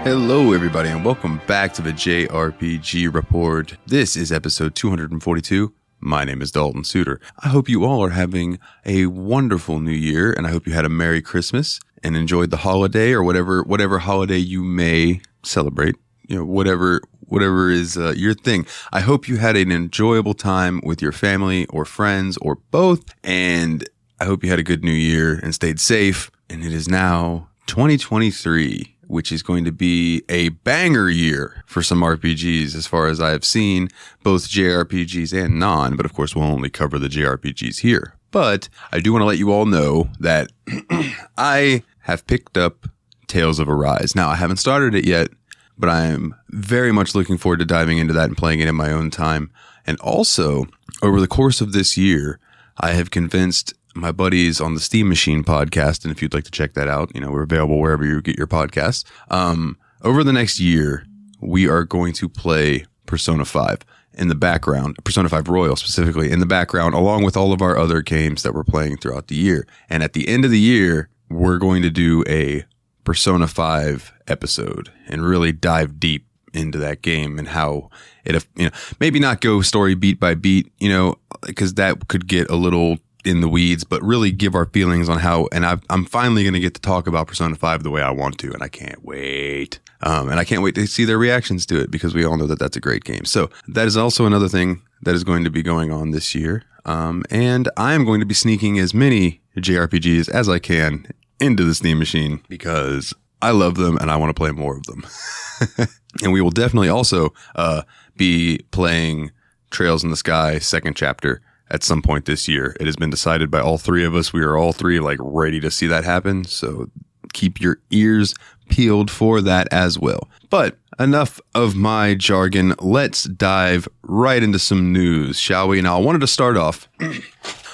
Hello, everybody, and welcome back to the JRPG Report. This is episode 242. My name is Dalton Suter. I hope you all are having a wonderful new year, and I hope you had a Merry Christmas and enjoyed the holiday or whatever holiday you may celebrate. You know, whatever is your thing. I hope you had an enjoyable time with your family or friends or both, and I hope you had a good new year and stayed safe. And it is now 2023. Which is going to be a banger year for some RPGs as far as I have seen, both JRPGs and non, but of course we'll only cover the JRPGs here. But I do want to let you all know that I have picked up Tales of Arise. Now, I haven't started it yet, but I'm very much looking forward to diving into that and playing it in my own time. And also, over the course of this year, I have convinced my buddies on the Steam Machine podcast, and if you'd like to check that out, you know, we're available wherever you get your podcasts. Over the next year, we are going to play Persona 5 in the background, Persona 5 Royal specifically, in the background, along with all of our other games that we're playing throughout the year. And at the end of the year, we're going to do a Persona 5 episode and really dive deep into that game and how it, you know, maybe not go story beat by beat, you know, because that could get a little in the weeds, but really give our feelings on how, and I'm finally going to get to talk about Persona 5 the way I want to, and I can't wait. And I can't wait to see their reactions to it because we all know that that's a great game. So that is also another thing that is going to be going on this year. And I'm going to be sneaking as many JRPGs as I can into the Steam Machine because I love them and I want to play more of them. And we will definitely also be playing Trails in the Sky second chapter at some point this year. It has been decided by all three of us. We are all three like ready to see that happen. So keep your ears peeled for that as well. But enough of my jargon. Let's dive right into some news, shall we? Now, I wanted to start off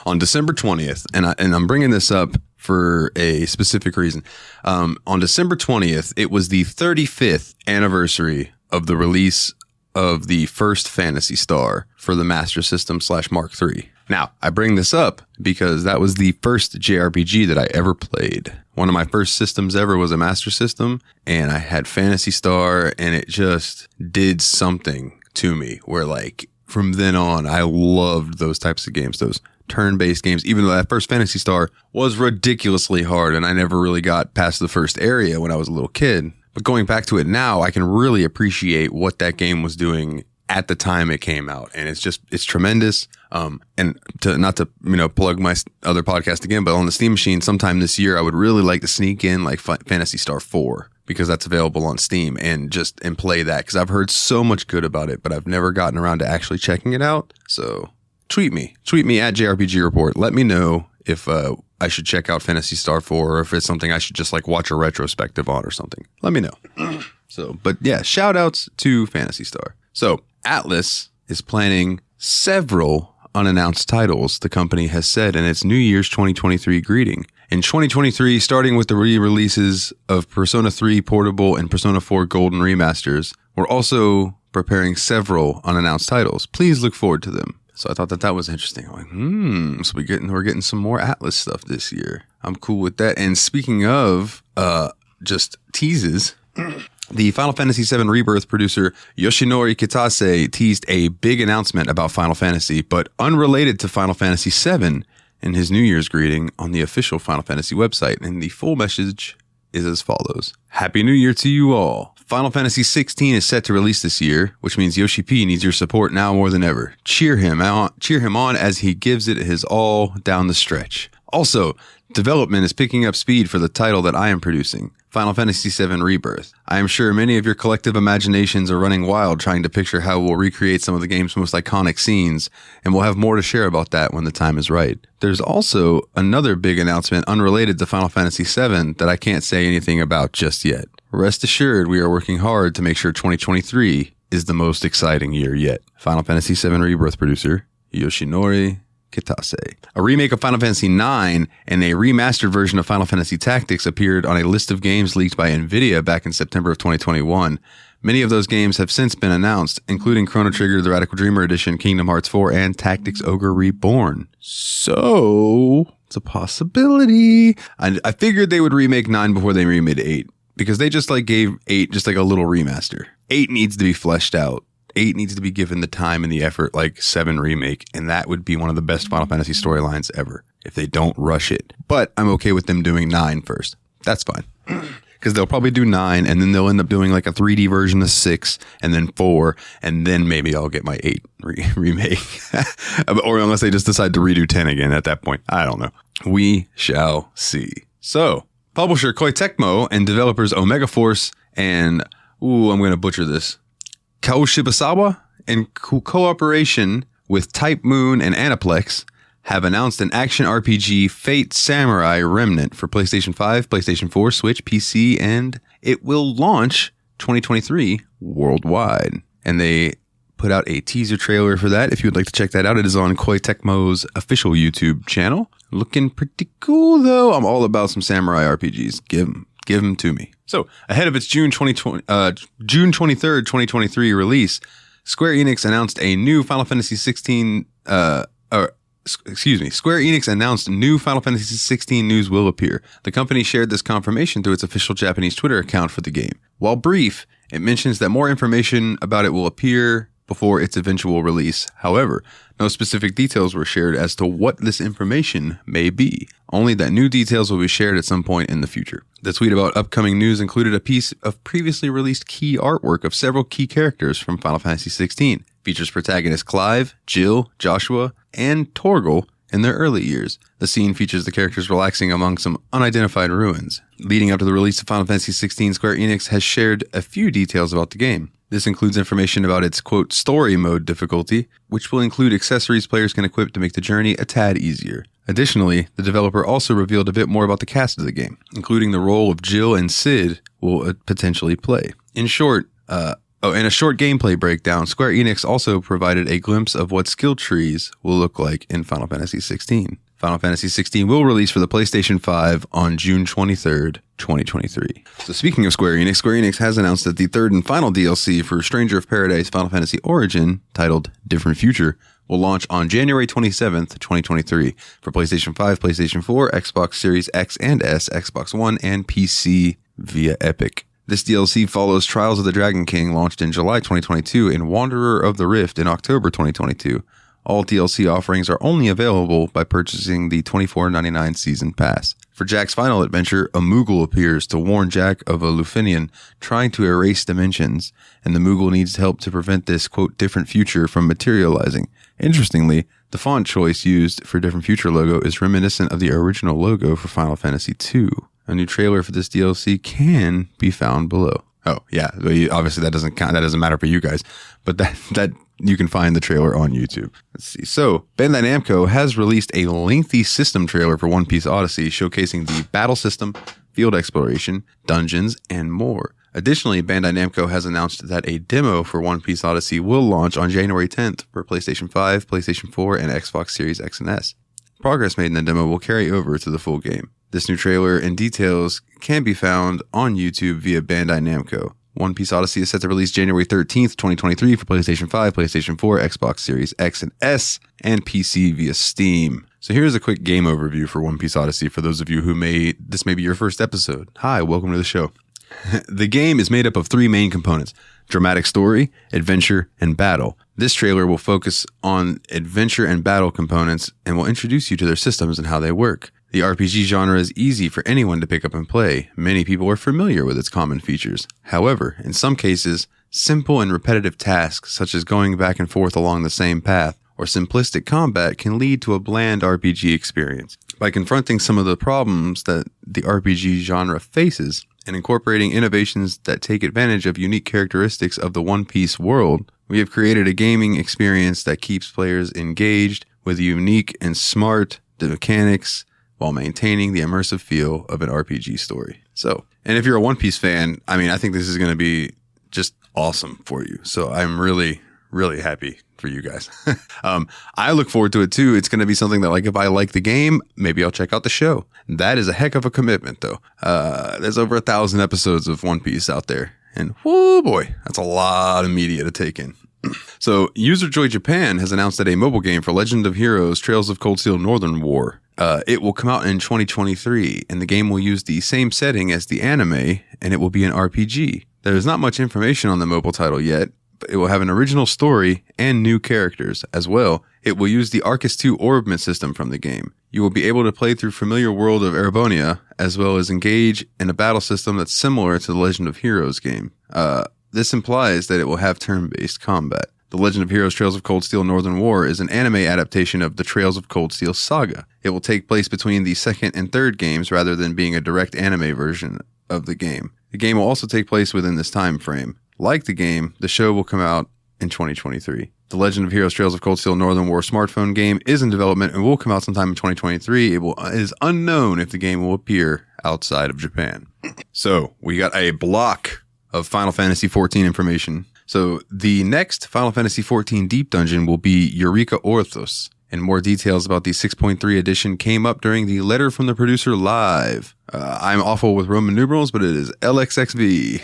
on December 20th, and I'm bringing this up for a specific reason. On December 20th, it was the 35th anniversary of the release of the first Phantasy Star for the Master System / Mark III. Now, I bring this up because that was the first JRPG that I ever played. One of my first systems ever was a Master System, and I had Phantasy Star, and it just did something to me where, like, from then on, I loved those types of games, those turn-based games, even though that first Phantasy Star was ridiculously hard, and I never really got past the first area when I was a little kid. But going back to it now, I can really appreciate what that game was doing at the time it came out. And it's tremendous. And not to, you know, plug my other podcast again, but on the Steam Machine sometime this year, I would really like to sneak in like Phantasy Star 4 because that's available on Steam and play that because I've heard so much good about it, but I've never gotten around to actually checking it out. So tweet me at JRPG Report. Let me know if, I should check out Phantasy Star 4 or if it's something I should just like watch a retrospective on or something. Let me know. So, but yeah, shout outs to Phantasy Star. So Atlus is planning several unannounced titles, the company has said in its New Year's 2023 greeting. In 2023, starting with the re-releases of Persona 3 Portable and Persona 4 Golden remasters, we're also preparing several unannounced titles. Please look forward to them. So I thought that was interesting. I'm like, so we're getting some more Atlus stuff this year. I'm cool with that. And speaking of just teases, the Final Fantasy VII Rebirth producer Yoshinori Kitase teased a big announcement about Final Fantasy, but unrelated to Final Fantasy VII in his New Year's greeting on the official Final Fantasy website. And the full message is as follows. Happy New Year to you all. Final Fantasy XVI is set to release this year, which means Yoshi P needs your support now more than ever. Cheer him on as he gives it his all down the stretch. Also, development is picking up speed for the title that I am producing, Final Fantasy VII Rebirth. I am sure many of your collective imaginations are running wild trying to picture how we'll recreate some of the game's most iconic scenes, and we'll have more to share about that when the time is right. There's also another big announcement unrelated to Final Fantasy VII that I can't say anything about just yet. Rest assured, we are working hard to make sure 2023 is the most exciting year yet. Final Fantasy VII Rebirth producer, Yoshinori Kitase. A remake of Final Fantasy IX and a remastered version of Final Fantasy Tactics appeared on a list of games leaked by NVIDIA back in September of 2021. Many of those games have since been announced, including Chrono Trigger, The Radical Dreamer Edition, Kingdom Hearts 4, and Tactics Ogre Reborn. So, it's a possibility. I figured they would remake 9 before they remade 8, because they just like gave 8 just like a little remaster. 8 needs to be fleshed out. 8 needs to be given the time and the effort like 7 remake, and that would be one of the best Final Fantasy storylines ever if they don't rush it. But I'm okay with them doing 9 first. That's fine. Because they'll probably do 9, and then they'll end up doing like a 3D version of 6, and then 4, and then maybe I'll get my 8 remake. Or unless they just decide to redo 10 again at that point. I don't know. We shall see. So, publisher Koei Tecmo and developers Omega Force and, I'm going to butcher this, Kaoshibasawa, in cooperation with Type Moon and Aniplex, have announced an action RPG Fate Samurai Remnant for PlayStation 5, PlayStation 4, Switch, PC, and it will launch 2023 worldwide. And they put out a teaser trailer for that. If you would like to check that out, it is on Koei Tecmo's official YouTube channel. Looking pretty cool, though. I'm all about some samurai RPGs. Give them to me. So, ahead of its June 23rd, 2023 release, Square Enix announced new Final Fantasy XVI news will appear. The company shared this confirmation through its official Japanese Twitter account for the game. While brief, it mentions that more information about it will appear before its eventual release. However, no specific details were shared as to what this information may be, only that new details will be shared at some point in the future. The tweet about upcoming news included a piece of previously released key artwork of several key characters from Final Fantasy XVI. Features protagonists Clive, Jill, Joshua, and Torgal in their early years. The scene features the characters relaxing among some unidentified ruins. Leading up to the release of Final Fantasy XVI, Square Enix has shared a few details about the game. This includes information about its, quote, story mode difficulty, which will include accessories players can equip to make the journey a tad easier. Additionally, the developer also revealed a bit more about the cast of the game, including the role of Jill and Sid will potentially play. In short, in a short gameplay breakdown, Square Enix also provided a glimpse of what skill trees will look like in Final Fantasy XVI. Final Fantasy XVI will release for the PlayStation 5 on June 23rd, 2023. So speaking of Square Enix has announced that the third and final DLC for Stranger of Paradise Final Fantasy Origin, titled Different Future, will launch on January 27th, 2023 for PlayStation 5, PlayStation 4, Xbox Series X and S, Xbox One, and PC via Epic. This DLC follows Trials of the Dragon King, launched in July 2022, and Wanderer of the Rift in October 2022. All DLC offerings are only available by purchasing the $24.99 Season Pass. For Jack's final adventure, a Moogle appears to warn Jack of a Lufinian trying to erase dimensions, and the Moogle needs help to prevent this, quote, different future from materializing. Interestingly, the font choice used for Different Future logo is reminiscent of the original logo for Final Fantasy II. A new trailer for this DLC can be found below. Oh, yeah. Obviously, that doesn't count. That doesn't matter for you guys. But that you can find the trailer on YouTube. Let's see. So, Bandai Namco has released a lengthy system trailer for One Piece Odyssey, showcasing the battle system, field exploration, dungeons, and more. Additionally, Bandai Namco has announced that a demo for One Piece Odyssey will launch on January 10th for PlayStation 5, PlayStation 4, and Xbox Series X and S. Progress made in the demo will carry over to the full game. This new trailer and details can be found on YouTube via Bandai Namco. One Piece Odyssey is set to release January 13th, 2023 for PlayStation 5, PlayStation 4, Xbox Series X and S, and PC via Steam. So here's a quick game overview for One Piece Odyssey for those of you who this may be your first episode. Hi, welcome to the show. The game is made up of 3 main components: dramatic story, adventure, and battle. This trailer will focus on adventure and battle components and will introduce you to their systems and how they work. The RPG genre is easy for anyone to pick up and play. Many people are familiar with its common features. However, in some cases, simple and repetitive tasks such as going back and forth along the same path or simplistic combat can lead to a bland RPG experience. By confronting some of the problems that the RPG genre faces and incorporating innovations that take advantage of unique characteristics of the One Piece world, we have created a gaming experience that keeps players engaged with unique and smart mechanics while maintaining the immersive feel of an RPG story. So, and if you're a One Piece fan, I think this is going to be just awesome for you. So I'm really, really happy for you guys. I look forward to it too. It's going to be something that, like, if I like the game, maybe I'll check out the show. That is a heck of a commitment though. There's over 1,000 episodes of One Piece out there. And whoo boy, that's a lot of media to take in. So, UserJoy Japan has announced that a mobile game for Legend of Heroes Trails of Cold Steel Northern War, it will come out in 2023, and the game will use the same setting as the anime, and it will be an RPG. There is not much information on the mobile title yet, but it will have an original story and new characters. As well, it will use the Arcus 2 orbment system from the game. You will be able to play through familiar world of Erebonia, as well as engage in a battle system that's similar to the Legend of Heroes game. This implies that it will have turn-based combat. The Legend of Heroes Trails of Cold Steel Northern War is an anime adaptation of the Trails of Cold Steel saga. It will take place between the second and third games rather than being a direct anime version of the game. The game will also take place within this time frame. Like the game, the show will come out in 2023. The Legend of Heroes Trails of Cold Steel Northern War smartphone game is in development and will come out sometime in 2023. It is unknown if the game will appear outside of Japan. So, we got a block of Final Fantasy XIV information. So the next Final Fantasy XIV Deep Dungeon will be Eureka Orthos, and more details about the 6.3 edition came up during the Letter from the Producer Live. I'm awful with Roman numerals, but it is LXXV.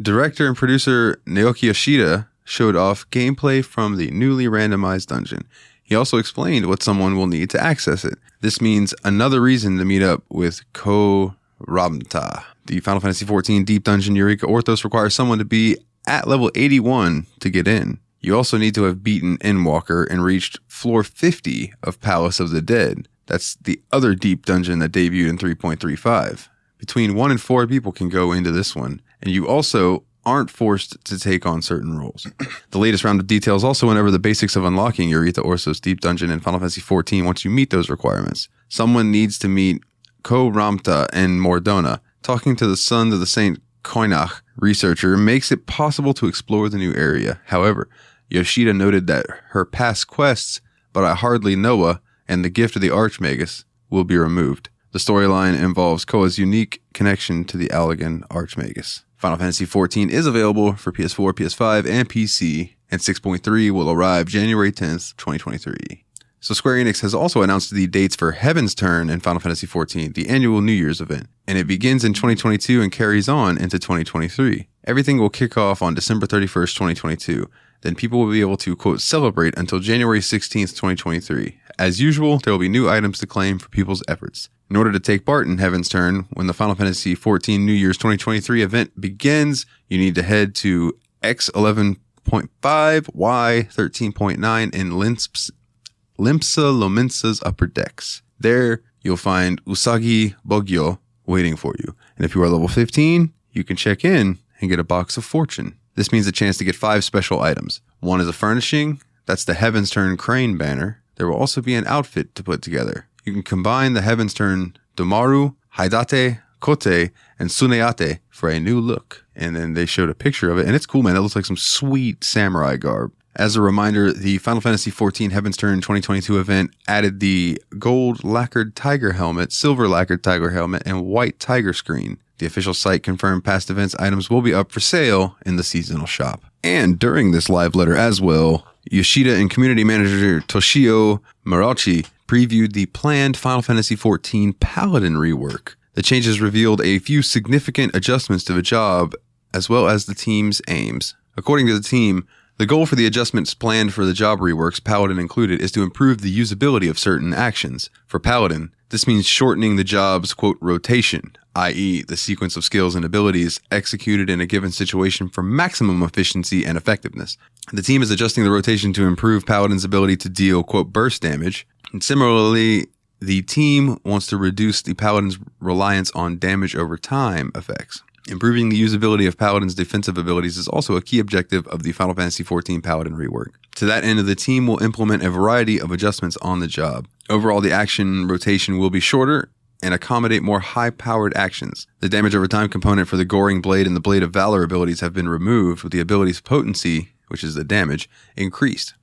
Director and producer Naoki Yoshida showed off gameplay from the newly randomized dungeon. He also explained what someone will need to access it. This means another reason to meet up with Ko Ramta. The Final Fantasy XIV Deep Dungeon Eureka Orthos requires someone to be at level 81 to get in. You also need to have beaten Endwalker and reached floor 50 of Palace of the Dead. That's the other deep dungeon that debuted in 3.35. Between 1 and 4 people can go into this one, and you also aren't forced to take on certain roles. The latest round of details also went over the basics of unlocking Eureka Orthos Deep Dungeon in Final Fantasy XIV once you meet those requirements. Someone needs to meet Ko Ramta and Mordona. Talking to the Sons of the Saint Koinach researcher makes it possible to explore the new area. However, Yoshida noted that her past quests, but I Hardly Noah and the Gift of the Archmagus, will be removed. The storyline involves Koa's unique connection to the Allegan Archmagus. Final Fantasy XIV is available for PS4, PS5, and PC, and 6.3 will arrive January 10th, 2023. So Square Enix has also announced the dates for Heaven's Turn in Final Fantasy XIV, the annual New Year's event, and it begins in 2022 and carries on into 2023. Everything will kick off on December 31st, 2022. Then people will be able to, quote, celebrate until January 16th, 2023. As usual, there will be new items to claim for people's efforts. In order to take part in Heaven's Turn, when the Final Fantasy XIV New Year's 2023 event begins, you need to head to X11.5, Y13.9 in Limpsa Lominsa's upper decks. There, you'll find Usagi Bogyo waiting for you. And if you are level 15, you can check in and get a box of fortune. This means a chance to get 5 special items. One is a furnishing. That's the Heaven's Turn crane banner. There will also be an outfit to put together. You can combine the Heaven's Turn Domaru, Haidate, Kote, and Tsuneate for a new look. And then they showed a picture of it, and it's cool, man. It looks like some sweet samurai garb. As a reminder, the Final Fantasy XIV Heaven's Turn 2022 event added the gold lacquered tiger helmet, silver lacquered tiger helmet, and white tiger screen. The official site confirmed past events items will be up for sale in the seasonal shop. And during this live letter as well, Yoshida and community manager Toshio Marachi previewed the planned Final Fantasy XIV Paladin rework. The changes revealed a few significant adjustments to the job, as well as the team's aims. According to the team, the goal for the adjustments planned for the job reworks, Paladin included, is to improve the usability of certain actions. For Paladin, this means shortening the job's, quote, rotation, i.e. the sequence of skills and abilities executed in a given situation for maximum efficiency and effectiveness. The team is adjusting the rotation to improve Paladin's ability to deal, quote, burst damage. And similarly, the team wants to reduce the Paladin's reliance on damage over time effects. Improving the usability of Paladin's defensive abilities is also a key objective of the Final Fantasy XIV Paladin rework. To that end, the team will implement a variety of adjustments on the job. Overall, the action rotation will be shorter and accommodate more high-powered actions. The damage over time component for the Goring Blade and the Blade of Valor abilities have been removed, with the ability's potency, which is the damage, increased.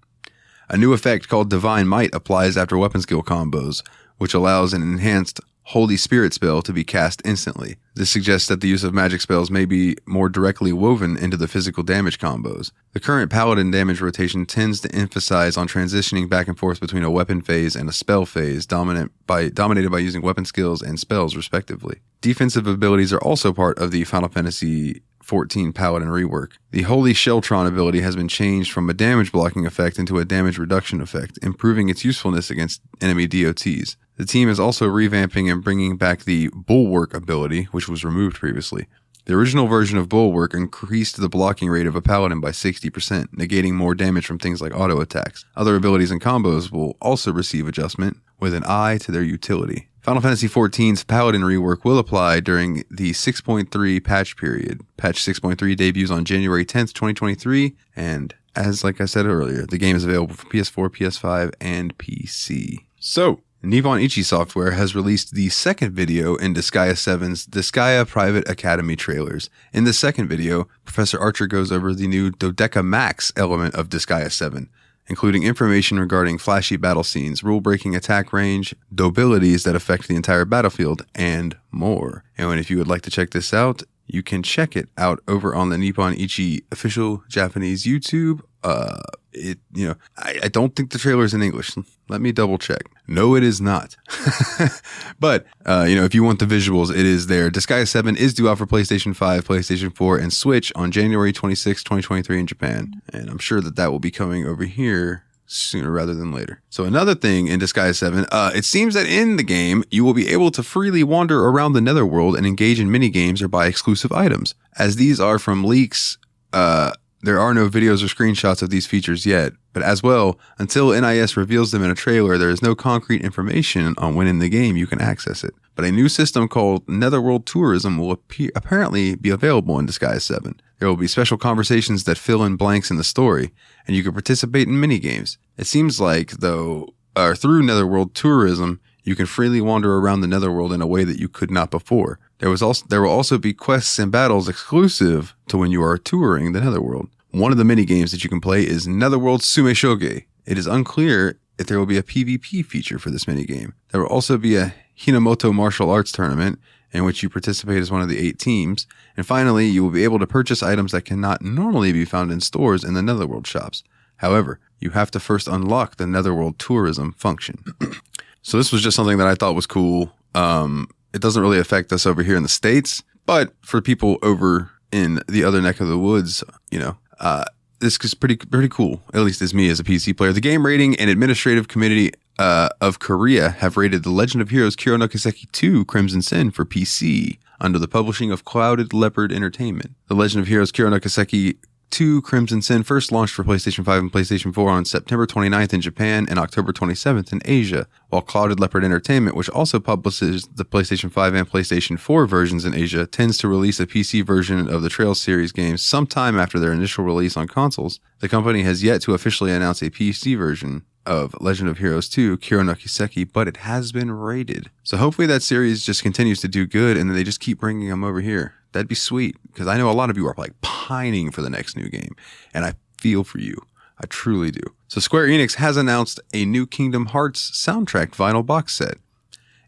A new effect called Divine Might applies after weapon skill combos, which allows an enhanced Holy Spirit spell to be cast instantly. This suggests that the use of magic spells may be more directly woven into the physical damage combos. The current paladin damage rotation tends to emphasize on transitioning back and forth between a weapon phase and a spell phase, dominated by using weapon skills and spells respectively. Defensive abilities are also part of the Final Fantasy XIV Paladin rework. The Holy Sheltron ability has been changed from a damage blocking effect into a damage reduction effect, improving its usefulness against enemy DOTs. The team is also revamping and bringing back the Bulwark ability, which was removed previously. The original version of Bulwark increased the blocking rate of a paladin by 60%, negating more damage from things like auto attacks. Other abilities and combos will also receive adjustment with an eye to their utility. Final Fantasy XIV's Paladin rework will apply during the 6.3 patch period. Patch 6.3 debuts on January 10th, 2023, and like I said earlier, the game is available for PS4, PS5, and PC. So, Nippon Ichi Software has released the second video in Disgaea 7's Disgaea Private Academy trailers. In the second video, Professor Archer goes over the new Dodeca Max element of Disgaea 7, including information regarding flashy battle scenes, rule-breaking attack range, abilities that affect the entire battlefield, and more. And if you would like to check this out, you can check it out over on the Nippon Ichi official Japanese YouTube. I don't think the trailer is in English. Let me double check. No, it is not. But, if you want the visuals, it is there. Disgaea 7 is due out for PlayStation 5, PlayStation 4, and Switch on January 26, 2023 in Japan. And I'm sure that will be coming over here sooner rather than later. So another thing in Disgaea 7, it seems that in the game, you will be able to freely wander around the Netherworld and engage in minigames or buy exclusive items. As these are from leaks, there are no videos or screenshots of these features yet, but as well, until NIS reveals them in a trailer, there is no concrete information on when in the game you can access it. But a new system called Netherworld Tourism will apparently be available in Disgaea 7. There will be special conversations that fill in blanks in the story, and you can participate in minigames. It seems like, though, through Netherworld Tourism, you can freely wander around the Netherworld in a way that you could not before. There will also be quests and battles exclusive to when you are touring the Netherworld. One of the minigames that you can play is Netherworld Sumeshoge. It is unclear if there will be a PvP feature for this minigame. There will also be a Hinamoto martial arts tournament in which you participate as one of the 8 teams. And finally, you will be able to purchase items that cannot normally be found in stores in the Netherworld shops. However, you have to first unlock the Netherworld Tourism function. So this was just something that I thought was cool. It doesn't really affect us over here in the States, but for people over in the other neck of the woods, this is pretty cool, at least as me as a PC player. The Game Rating and Administrative Committee of Korea have rated The Legend of Heroes Kiro no Kiseki 2 Crimson Sin for PC under the publishing of Clouded Leopard Entertainment. The Legend of Heroes Kiro no Kiseki 2 Crimson Sin first launched for PlayStation 5 and PlayStation 4 on September 29th in Japan and October 27th in Asia, while Clouded Leopard Entertainment, which also publishes the PlayStation 5 and PlayStation 4 versions in Asia, tends to release a PC version of the Trails series games sometime after their initial release on consoles. The company has yet to officially announce a PC version of Legend of Heroes 2 Kiro no Kiseki, but it has been rated. So hopefully that series just continues to do good and then they just keep bringing them over here. That'd be sweet, because I know a lot of you are like pining for the next new game, and I feel for you. I truly do. So Square Enix has announced a new Kingdom Hearts soundtrack vinyl box set.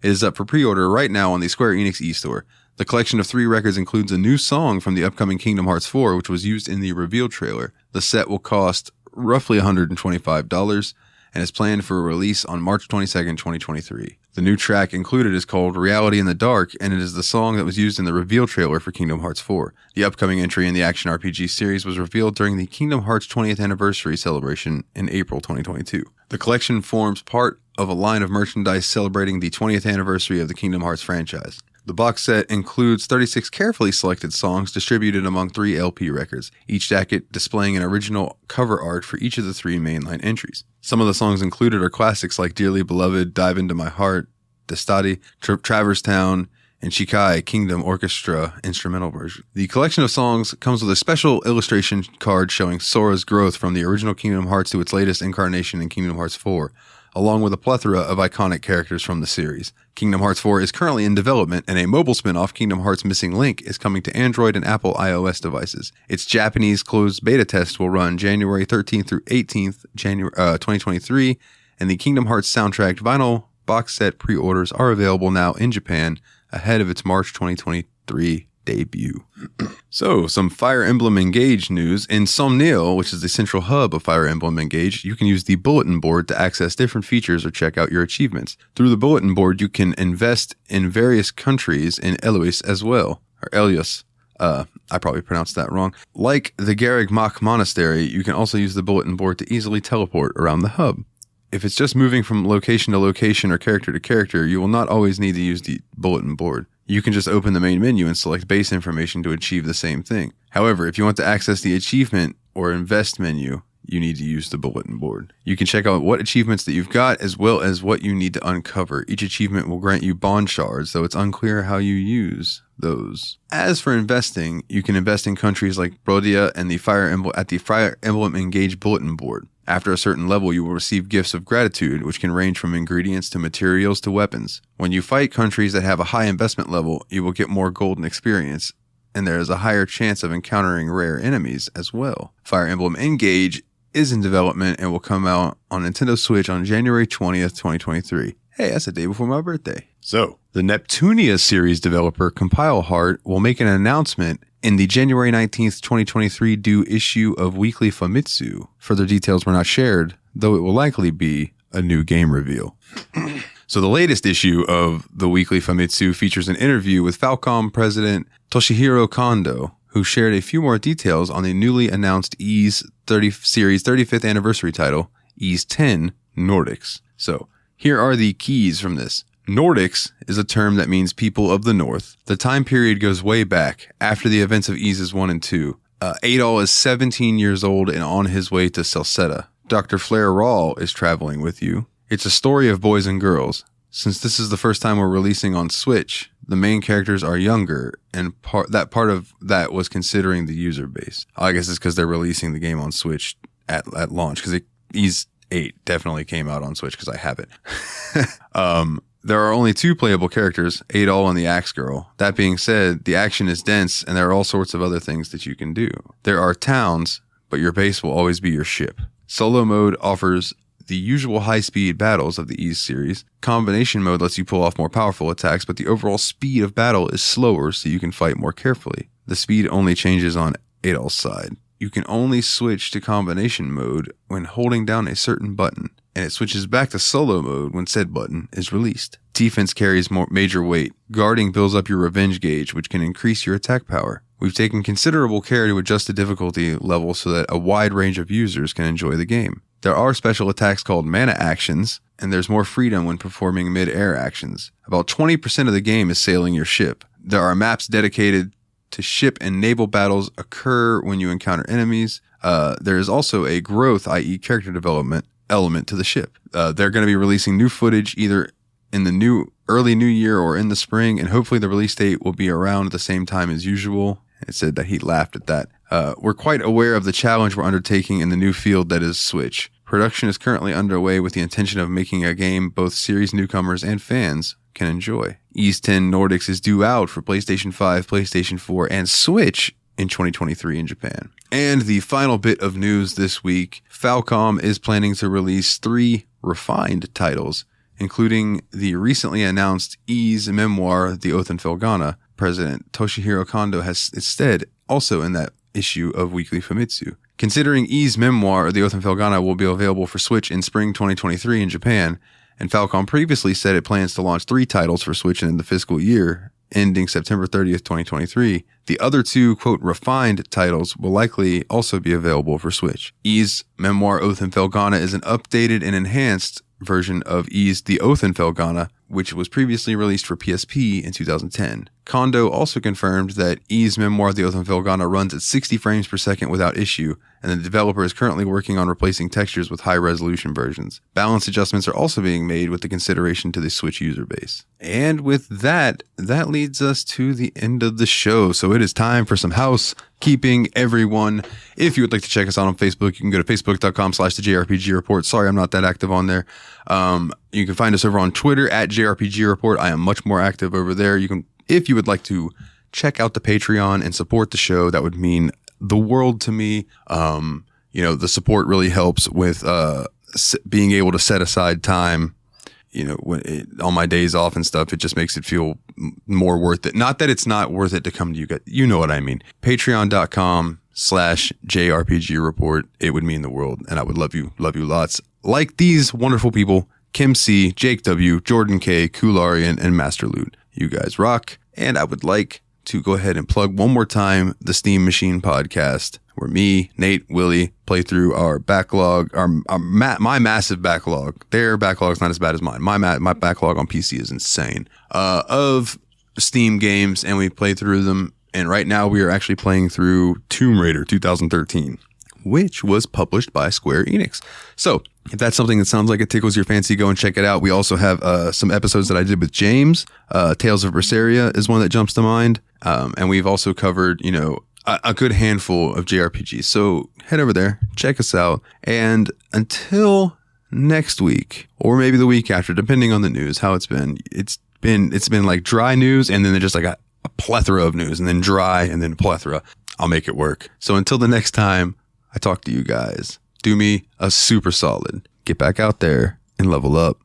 It is up for pre-order right now on the Square Enix eStore. The collection of 3 records includes a new song from the upcoming Kingdom Hearts 4, which was used in the reveal trailer. The set will cost roughly $125 and is planned for release on March 22nd, 2023. The new track included is called Reality in the Dark, and it is the song that was used in the reveal trailer for Kingdom Hearts 4. The upcoming entry in the action RPG series was revealed during the Kingdom Hearts 20th anniversary celebration in April 2022. The collection forms part of a line of merchandise celebrating the 20th anniversary of the Kingdom Hearts franchise. The box set includes 36 carefully selected songs distributed among 3 LP records, each jacket displaying an original cover art for each of the 3 mainline entries. Some of the songs included are classics like Dearly Beloved, Dive Into My Heart, Destati, Traverse Town, and Shikai Kingdom Orchestra instrumental version. The collection of songs comes with a special illustration card showing Sora's growth from the original Kingdom Hearts to its latest incarnation in Kingdom Hearts 4, along with a plethora of iconic characters from the series. Kingdom Hearts 4 is currently in development, and a mobile spin-off, Kingdom Hearts Missing Link, is coming to Android and Apple iOS devices. Its Japanese closed beta test will run January 13th through 18th, 2023, and the Kingdom Hearts soundtrack vinyl box set pre-orders are available now in Japan ahead of its March 2023 debut. So, some Fire Emblem Engage news. In Somniel, which is the central hub of Fire Emblem Engage, you can use the bulletin board to access different features or check out your achievements. Through the bulletin board, you can invest in various countries in Elois as well, or Elios. I probably pronounced that wrong. Like the Garreg Mach Monastery, you can also use the bulletin board to easily teleport around the hub. If it's just moving from location to location or character to character, you will not always need to use the bulletin board. You can just open the main menu and select base information to achieve the same thing. However, if you want to access the achievement or invest menu, you need to use the bulletin board. You can check out what achievements that you've got as well as what you need to uncover. Each achievement will grant you bond shards, though it's unclear how you use those. As for investing, you can invest in countries like Brodia and the Fire Emblem Engage bulletin board. After a certain level, you will receive gifts of gratitude, which can range from ingredients to materials to weapons. When you fight countries that have a high investment level, you will get more golden experience, and there is a higher chance of encountering rare enemies as well. Fire Emblem Engage is in development and will come out on Nintendo Switch on January 20th, 2023. Hey, that's the day before my birthday. So, the Neptunia series developer Compile Heart will make an announcement in the January 19th, 2023 due issue of Weekly Famitsu. Further details were not shared, though it will likely be a new game reveal. So the latest issue of the Weekly Famitsu features an interview with Falcom president Toshihiro Kondo, who shared a few more details on the newly announced Ys series 35th anniversary title, Ys 10 Nordics. So here are the keys from this. Nordics is a term that means people of the north. The time period goes way back, after the events of Ys 1 and 2. Adol is 17 years old and on his way to Celceta. Dr. Flair Rawl is traveling with you. It's a story of boys and girls. Since this is the first time we're releasing on Switch, the main characters are younger, and part of that was considering the user base. I guess it's because they're releasing the game on Switch at launch, because Ys 8 definitely came out on Switch, because I have it. There are only 2 playable characters, Adol and the Axe Girl. That being said, the action is dense, and there are all sorts of other things that you can do. There are towns, but your base will always be your ship. Solo mode offers the usual high-speed battles of the Ys series. Combination mode lets you pull off more powerful attacks, but the overall speed of battle is slower, so you can fight more carefully. The speed only changes on Adol's side. You can only switch to combination mode when holding down a certain button, and it switches back to solo mode when said button is released. Defense carries more major weight. Guarding builds up your revenge gauge, which can increase your attack power. We've taken considerable care to adjust the difficulty level so that a wide range of users can enjoy the game. There are special attacks called mana actions, and there's more freedom when performing mid-air actions. About 20% of the game is sailing your ship. There are maps dedicated to ship and naval battles occur when you encounter enemies. There is also a growth, i.e. character development, element to the ship. They're going to be releasing new footage either in the early new year or in the spring, and hopefully the release date will be around at the same time as usual. It said that he laughed at that. We're quite aware of the challenge we're undertaking in the new field that is Switch. Production is currently underway with the intention of making a game both series newcomers and fans can enjoy. Ys 10 Nordics is due out for PlayStation 5, PlayStation 4, and Switch in 2023 in Japan. And the final bit of news this week, Falcom is planning to release 3 refined titles, including the recently announced Ys memoir, The Oath in Felghana. President Toshihiro Kondo has instead also in that issue of Weekly Famitsu. Considering Ys memoir, The Oath in Felghana will be available for Switch in spring 2023 in Japan, and Falcom previously said it plans to launch 3 titles for Switch in the fiscal year, ending September 30th, 2023. The other 2, quote, refined titles will likely also be available for Switch. Ys memoir, Oath in Felghana is an updated and enhanced version of Ys The Oath in Felghana, which was previously released for PSP in 2010. Kondo also confirmed that Ys memoir The Oath in Felghana runs at 60 frames per second without issue, and the developer is currently working on replacing textures with high-resolution versions. Balance adjustments are also being made with the consideration to the Switch user base. And with that leads us to the end of the show, so it is time for some housekeeping, everyone. If you would like to check us out on Facebook, you can go to facebook.com/the JRPG Report. Sorry, I'm not that active on there. You can find us over on Twitter at JRPG Report. I am much more active over there. You can, if you would like to check out the Patreon and support the show, that would mean the world to me. The support really helps with being able to set aside time, on my days off and stuff, it just makes it feel more worth it. Not that it's not worth it to come to you guys. You know what I mean. Patreon.com/JRPG Report. It would mean the world. And I would love you lots. Like these wonderful people, Kim C, Jake W, Jordan K, Kularian, and Master Loot. You guys rock. And I would like to go ahead and plug one more time the Steam Machine podcast, where me, Nate, Willie play through our backlog, my massive backlog. Their backlog's not as bad as mine. My backlog on PC is insane, of Steam games, and we play through them. And right now we are actually playing through Tomb Raider 2013, which was published by Square Enix. So if that's something that sounds like it tickles your fancy, go and check it out. We also have some episodes that I did with James. Tales of Berseria is one that jumps to mind. And we've also covered, a good handful of JRPGs. So head over there, check us out. And until next week, or maybe the week after, depending on the news, how it's been like dry news, and then there's just like a plethora of news, and then dry, and then plethora. I'll make it work. So until the next time I talk to you guys, do me a super solid. Get back out there and level up.